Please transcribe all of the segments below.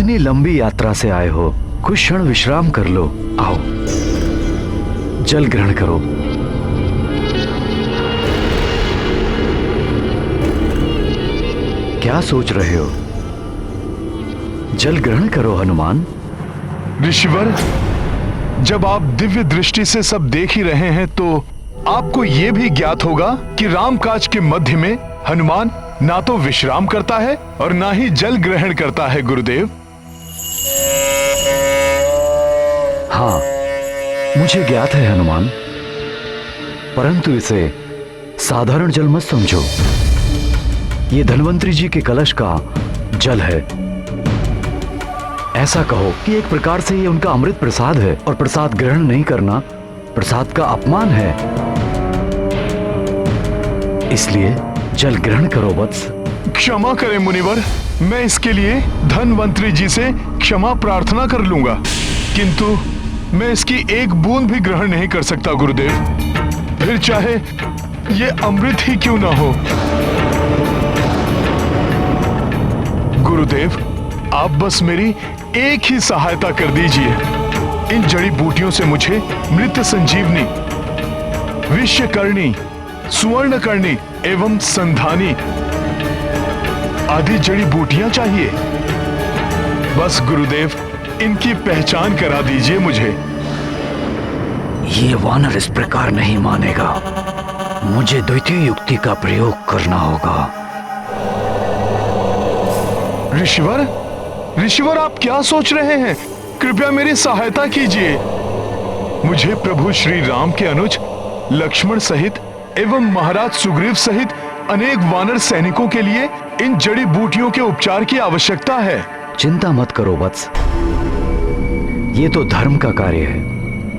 इतनी लंबी यात्रा से आए हो, कुछ क्षण विश्राम कर लो। आओ, जल ग्रहण करो। क्या सोच रहे हो? जल ग्रहण करो हनुमान। ऋषिवर, जब आप दिव्य दृष्टि से सब देख ही रहे हैं तो आपको यह भी ज्ञात होगा कि रामकाज के मध्य में हनुमान ना तो विश्राम करता है और ना ही जल ग्रहण करता है गुरुदेव। हाँ, मुझे ज्ञात है हनुमान, परंतु इसे साधारण जल मत समझो। ये धन्वंतरी जी के कलश का जल है। ऐसा कहो कि एक प्रकार से ये उनका अमृत प्रसाद है, और प्रसाद ग्रहण नहीं करना प्रसाद का अपमान है। इसलिए जल ग्रहण करो वत्स। क्षमा करें मुनिवर, मैं इसके लिए धन्वंतरी जी से क्षमा प्रार्थना कर लूंगा, किंतु मैं इसकी एक बूंद भी ग्रहण नहीं कर सकता गुरुदेव, फिर चाहे ये अमृत ही क्यों ना हो। गुरुदेव, आप बस मेरी एक ही सहायता कर दीजिए। इन जड़ी बूटियों से मुझे मृत संजीवनी, विश्वकर्णी, सुवर्णकर्णी एवं संधानी आदि जड़ी बूटियां चाहिए। बस गुरुदेव, इनकी पहचान करा दीजिए मुझे। ये वानर इस प्रकार नहीं मानेगा। मुझे द्वितीय युक्ति का प्रयोग करना होगा। ऋषिवर, ऋषिवर, आप क्या सोच रहे हैं? कृपया मेरी सहायता कीजिए। मुझे प्रभु श्री राम के अनुज लक्ष्मण सहित एवं महाराज सुग्रीव सहित अनेक वानर सैनिकों के लिए इन जड़ी बूटियों के उपचार की आवश्यकता है। चिंता मत करो वत्स, ये तो धर्म का कार्य है।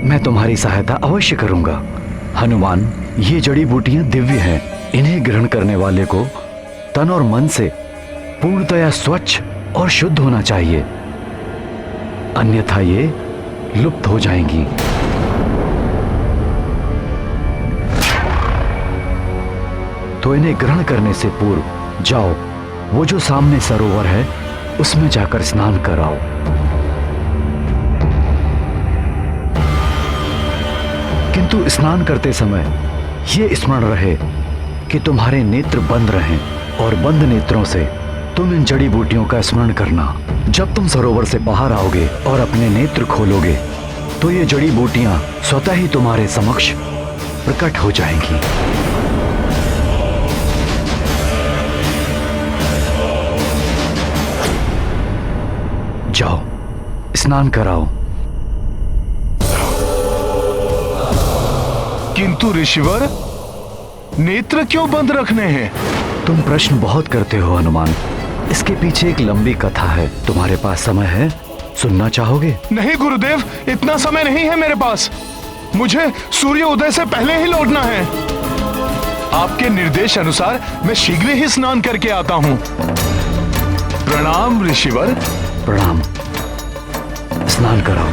मैं तुम्हारी सहायता अवश्य करूंगा। हनुमान, ये जड़ी बूटियां दिव्य हैं। इन्हें ग्रहण करने वाले को तन और मन से पूर्णतया स्वच्छ और शुद्ध होना चाहिए, अन्यथा ये लुप्त हो जाएंगी। तो इन्हें ग्रहण करने से पूर्व जाओ, वो जो सामने सरोवर है उसमें जाकर स्नान कराओ। किंतु स्नान करते समय ये स्मरण रहे कि तुम्हारे नेत्र बंद रहें, और बंद नेत्रों से तुम इन जड़ी बूटियों का स्मरण करना। जब तुम सरोवर से बाहर आओगे और अपने नेत्र खोलोगे तो ये जड़ी बूटियां स्वतः ही तुम्हारे समक्ष प्रकट हो जाएंगी। जाओ, स्नान कराओ। किंतु ऋषिवर, नेत्र क्यों बंद रखने हैं? तुम प्रश्न बहुत करते हो हनुमान। इसके पीछे एक लंबी कथा है। तुम्हारे पास समय है? सुनना चाहोगे? नहीं गुरुदेव, इतना समय नहीं है मेरे पास। मुझे सूर्य उदय से पहले ही लौटना है। आपके निर्देश अनुसार मैं शीघ्र ही स्नान करके आता हूँ। प्रणाम ऋषिवर। प्रणाम। स्नान कराओ।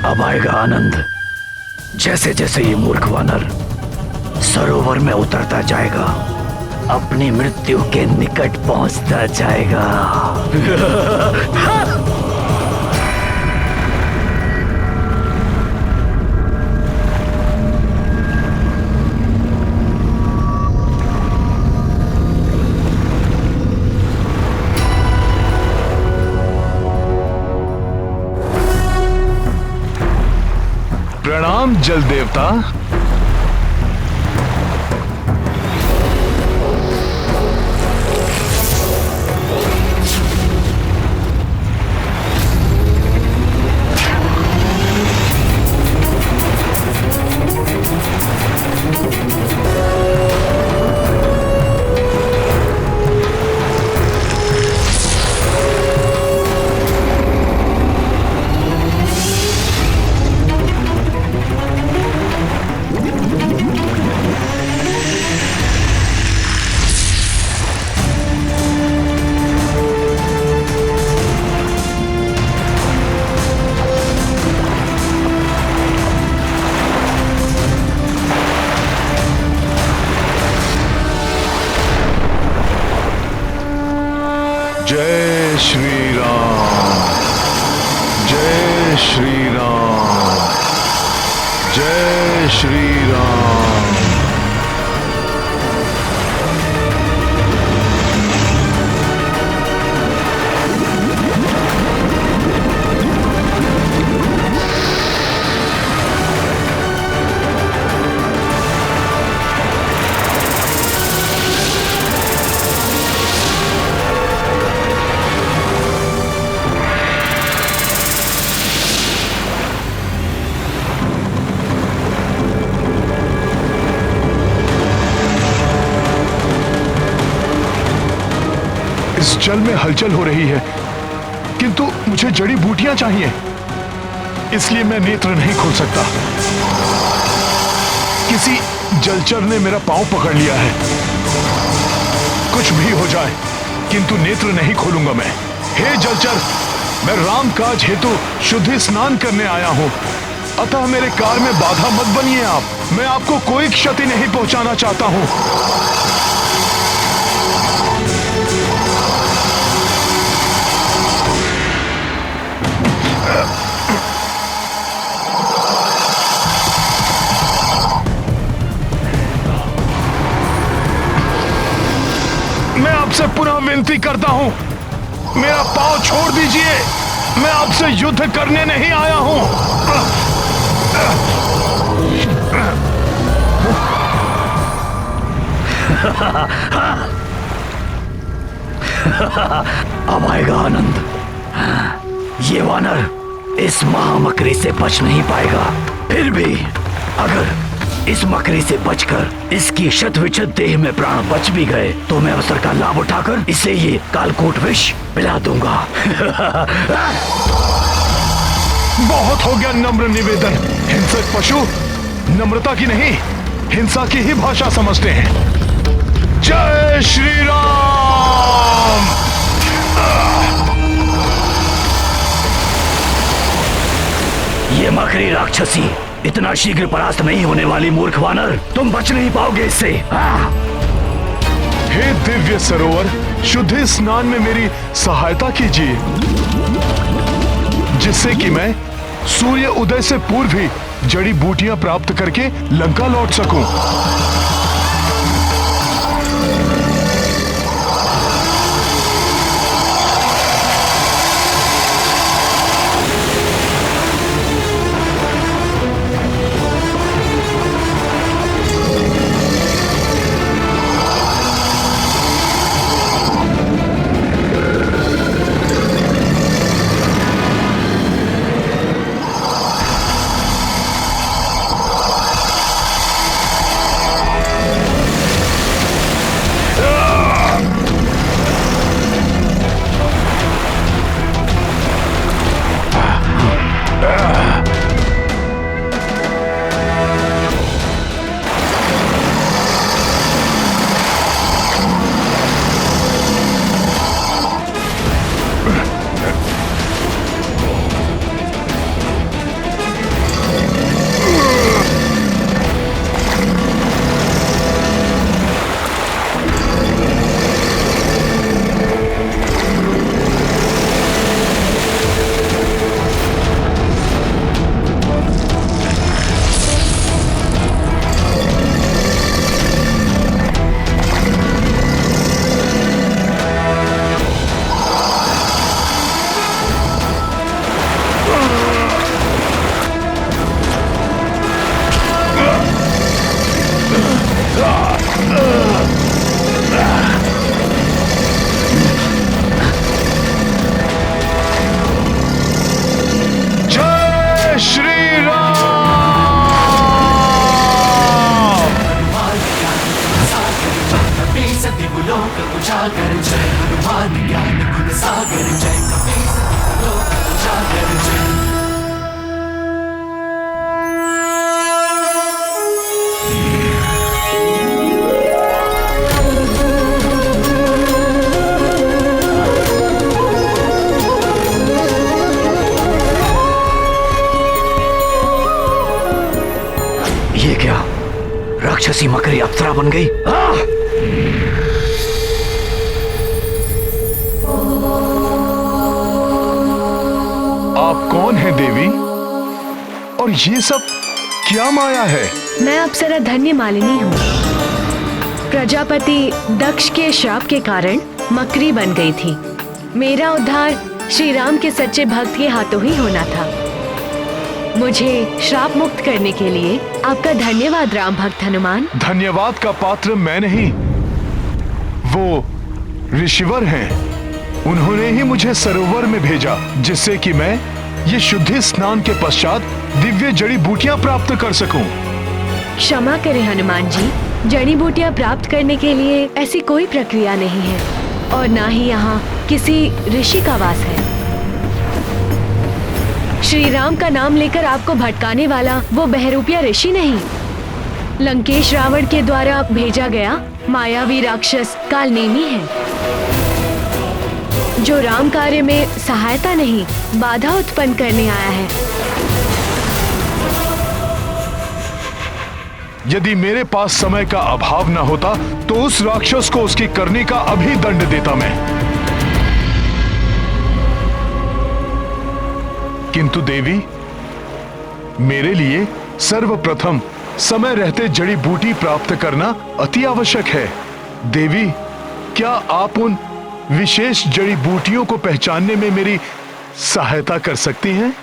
अब आएगा आनंद। जैसे जैसे ये मूर्ख वानर सरोवर में उतरता जाएगा, अपनी मृत्यु के निकट पहुंचता जाएगा। प्रणाम जल देवता। जय श्री राम, जय श्री राम, जय श्री राम। इस जल में हलचल हो रही है, किंतु मुझे जड़ी बूटियां चाहिए, इसलिए मैं नेत्र नहीं खोल सकता। किसी जलचर ने मेरा पांव पकड़ लिया है। कुछ भी हो जाए, किंतु नेत्र नहीं खोलूंगा मैं। हे जलचर, मैं राम काज हेतु शुद्धि स्नान करने आया हूं, अतः मेरे कार्य में बाधा मत बनिए आप। मैं आपको कोई क्षति नहीं पहुंचाना चाहता हूं। मैं आपसे पुनः विनती करता हूं, मेरा पांव छोड़ दीजिए। मैं आपसे युद्ध करने नहीं आया हूं। अब आएगा आनंद। ये वानर इस महामकरी से बच नहीं पाएगा। फिर भी अगर इस मकरी से बचकर इसकी शतविच्छत देह में प्राण बच भी गए तो मैं अवसर का लाभ उठाकर इसे ये कालकूट विष पिला दूंगा। बहुत हो गया नम्र निवेदन। हिंसक पशु नम्रता की नहीं, हिंसा की ही भाषा समझते हैं। जय श्री राम। ये मकरी राक्षसी इतना शीघ्र परास्त नहीं होने वाली मूर्ख वानर, तुम बच नहीं पाओगे इससे। हे दिव्य सरोवर, शुद्धि स्नान में मेरी सहायता कीजिए, जिससे कि मैं सूर्य उदय से पूर्व ही जड़ी बूटियां प्राप्त करके लंका लौट सकूं। राक्षसी मकरी अप्सरा बन गई। आप कौन हैं देवी? और ये सब क्या माया है? मैं अप्सरा धन्य मालिनी हूँ। प्रजापति दक्ष के श्राप के कारण मकरी बन गई थी। मेरा उद्धार श्री राम के सच्चे भक्त के हाथों ही होना था। मुझे श्राप मुक्त करने के लिए आपका धन्यवाद राम भक्त हनुमान। धन्यवाद का पात्र मैं नहीं, वो ऋषिवर हैं। उन्होंने ही मुझे सरोवर में भेजा, जिससे कि मैं ये शुद्धि स्नान के पश्चात दिव्य जड़ी बूटियां प्राप्त कर सकूं। क्षमा करें हनुमान जी, जड़ी बूटियां प्राप्त करने के लिए ऐसी कोई प्रक्रिया नहीं है और ना ही यहाँ किसी ऋषि का वास है। श्री राम का नाम लेकर आपको भटकाने वाला वो बहरूपिया ऋषि नहीं, लंकेश रावण के द्वारा भेजा गया मायावी राक्षस कालनेमी है, जो राम कार्य में सहायता नहीं बाधा उत्पन्न करने आया है। यदि मेरे पास समय का अभाव न होता तो उस राक्षस को उसकी करनी का अभी दंड देता मैं। किंतु देवी, मेरे लिए सर्वप्रथम समय रहते जड़ी बूटी प्राप्त करना अति आवश्यक है। देवी, क्या आप उन विशेष जड़ी बूटियों को पहचानने में मेरी सहायता कर सकती हैं?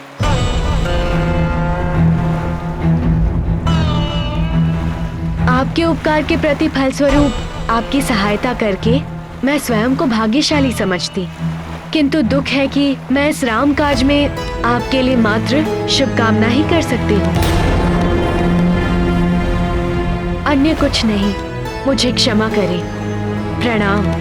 आपके उपकार के प्रति फलस्वरूप आपकी सहायता करके मैं स्वयं को भाग्यशाली समझती, किंतु दुख है कि मैं इस राम काज में आपके लिए मात्र शुभकामना ही कर सकती हूँ, अन्य कुछ नहीं। मुझे क्षमा करें। प्रणाम।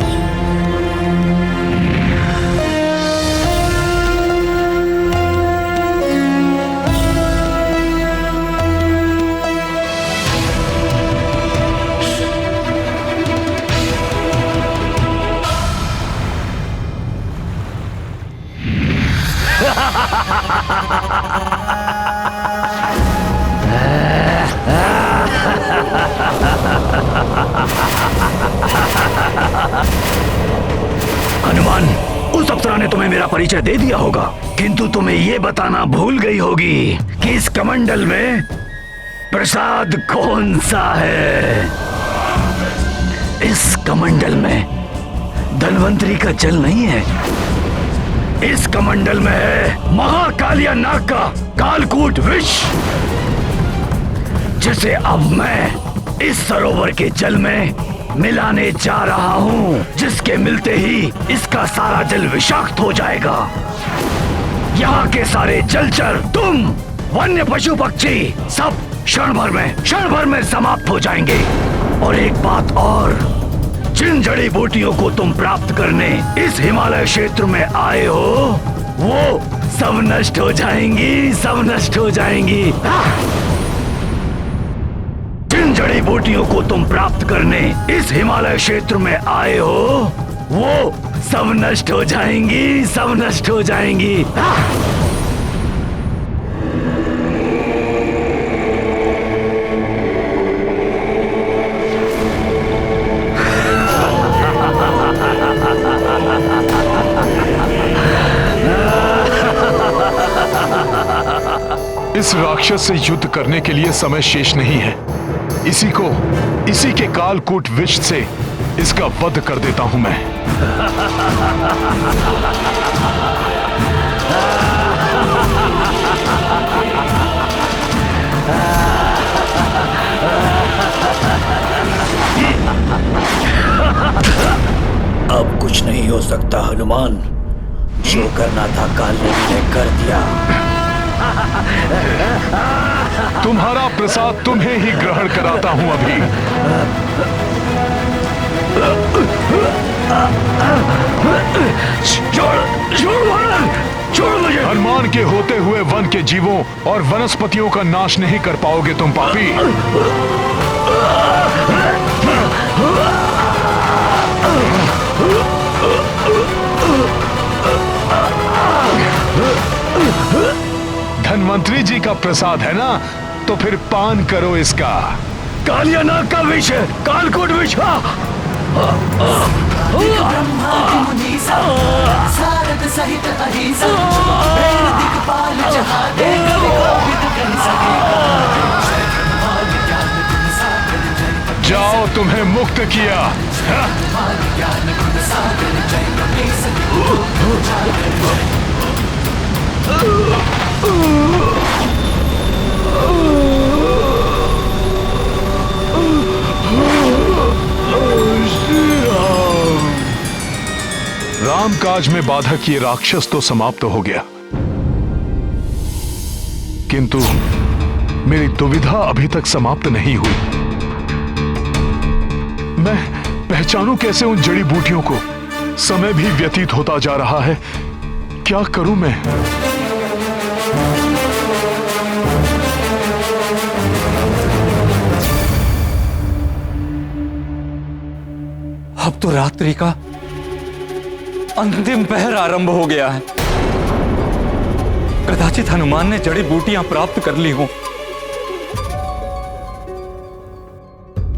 हनुमान, उस अप्सरा ने तुम्हें मेरा परिचय दे दिया होगा, किंतु तुम्हें ये बताना भूल गई होगी कि इस कमंडल में प्रसाद कौन सा है। इस कमंडल में धन्वंतरी का जल नहीं है, इस कमंडल में है महाकालिया नाग का कालकूट विष, जिसे अब मैं इस सरोवर के जल में मिलाने जा रहा हूँ, जिसके मिलते ही इसका सारा जल विषाक्त हो जाएगा। यहाँ के सारे जलचर, तुम, वन्य पशु पक्षी सब क्षण भर में समाप्त हो जाएंगे। और एक बात और, जिन जड़ी बूटियों को तुम प्राप्त करने इस हिमालय क्षेत्र में आए हो, वो सब नष्ट हो जाएंगी, सब नष्ट हो जाएंगी। जिन जड़ी बूटियों को तुम प्राप्त करने इस हिमालय क्षेत्र में आए हो, वो सब नष्ट हो जाएंगी, सब नष्ट हो जाएंगी। इस राक्षस से युद्ध करने के लिए समय शेष नहीं है। इसी के कालकूट विष से इसका वध कर देता हूं मैं। अब कुछ नहीं हो सकता हनुमान, जो करना था कालनेमी ने कर दिया। तुम्हारा प्रसाद तुम्हें ही ग्रहण कराता हूं अभी। छोड़ मुझे। हनुमान के होते हुए वन के जीवों और वनस्पतियों का नाश नहीं कर पाओगे तुम पापी। धन्वंतरी जी का प्रसाद है ना, तो फिर पान करो इसका। कालिया नाग का विष है, कालकूट विष। सारद सहित अहिंसा, प्रेम दिक्पाल जहाँ दे, कभी कोविद कह सकेगा। जाओ, तुम्हें मुक्त किया। रामकाज में बाधक ये राक्षस तो समाप्त हो गया, किंतु मेरी दुविधा अभी तक समाप्त नहीं हुई। मैं पहचानूं कैसे उन जड़ी बूटियों को? समय भी व्यतीत होता जा रहा है, क्या करूं मैं? अब तो रात्रि का अंतिम पहर आरंभ हो गया है। कदाचित हनुमान ने जड़ी बूटियां प्राप्त कर ली हों।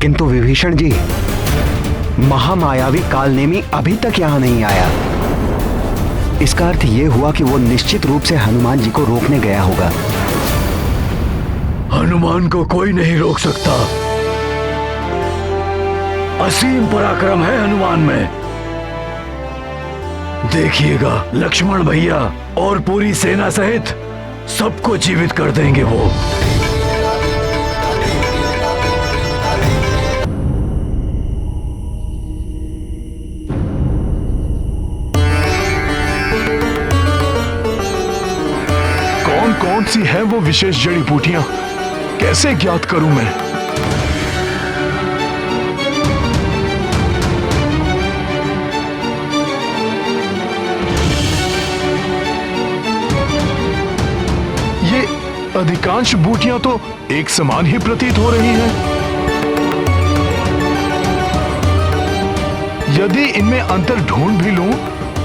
किंतु विभीषण जी, महामायावी कालनेमी अभी तक यहां नहीं आया। इसका अर्थ यह हुआ कि वो निश्चित रूप से हनुमान जी को रोकने गया होगा। हनुमान को कोई नहीं रोक सकता। असीम पराक्रम है हनुमान में। देखिएगा, लक्ष्मण भैया और पूरी सेना सहित सबको जीवित कर देंगे वो। कौन कौन सी है वो विशेष जड़ी बूटियां, कैसे ज्ञात करूं मैं? ये अधिकांश बूटियां तो एक समान ही प्रतीत हो रही हैं। यदि इनमें अंतर ढूंढ भी लूं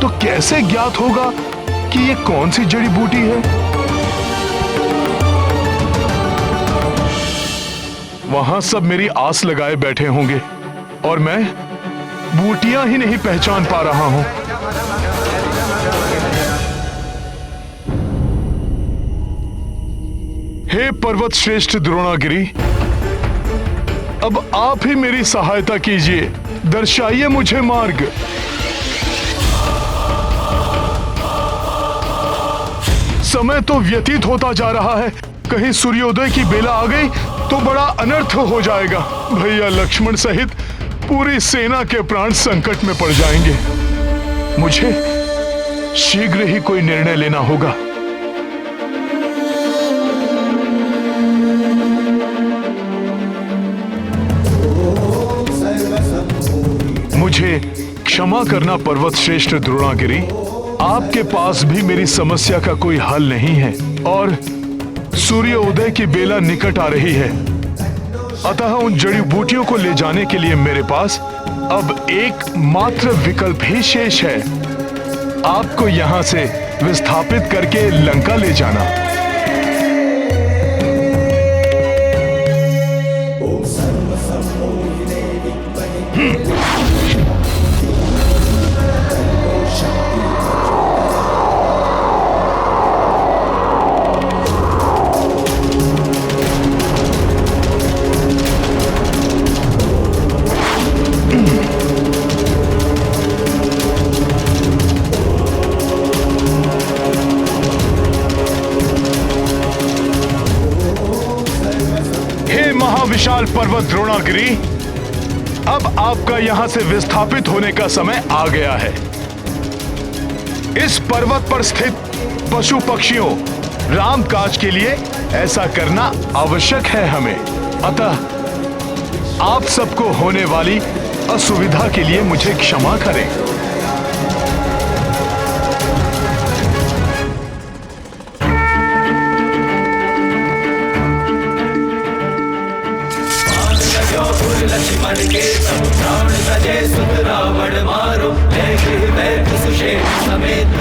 तो कैसे ज्ञात होगा कि ये कौन सी जड़ी बूटी है? वहां सब मेरी आस लगाए बैठे होंगे और मैं बूटियां ही नहीं पहचान पा रहा हूं। हे पर्वत श्रेष्ठ द्रोणागिरी, अब आप ही मेरी सहायता कीजिए, दर्शाइए मुझे मार्ग। समय तो व्यतीत होता जा रहा है, कहीं सूर्योदय की बेला आ गई तो बड़ा अनर्थ हो जाएगा। भैया लक्ष्मण सहित पूरी सेना के प्राण संकट में पड़ जाएंगे। मुझे शीघ्र ही कोई निर्णय लेना होगा। मुझे क्षमा करना पर्वत श्रेष्ठ द्रोणागिरी, आपके पास भी मेरी समस्या का कोई हल नहीं है और सूर्य उदय की बेला निकट आ रही है। अतः उन जड़ी बूटियों को ले जाने के लिए मेरे पास अब एक मात्र विकल्प ही शेष है, आपको यहां से विस्थापित करके लंका ले जाना। विशाल पर्वत द्रोणागिरी, अब आपका यहां से विस्थापित होने का समय आ गया है। इस पर्वत पर स्थित पशु पक्षियों रामकाज के लिए ऐसा करना आवश्यक है हमें। अतः आप सबको होने वाली असुविधा के लिए मुझे क्षमा करें। लक्ष्मण के सब प्राण सजे सुत रावण मारो, सुषेण समेत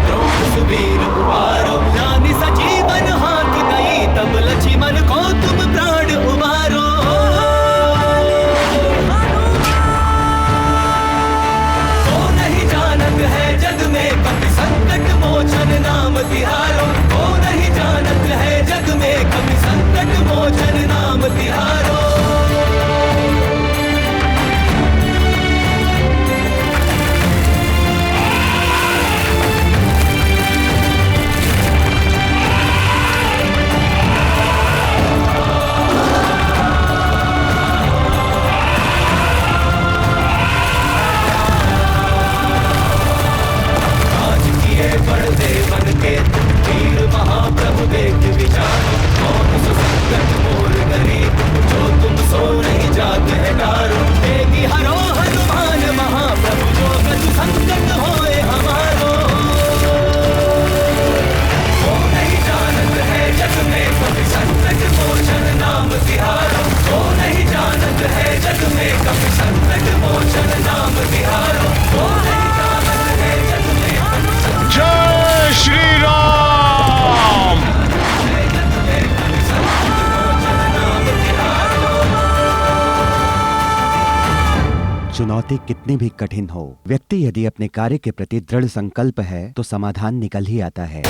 द्रोण सुबीर उबारो। जानि सजीवन हाथ गई तब लक्ष्मण को तुम प्राण उबारो। चुनौती कितनी भी कठिन हो, व्यक्ति यदि अपने कार्य के प्रति दृढ़ संकल्प है तो समाधान निकल ही आता है।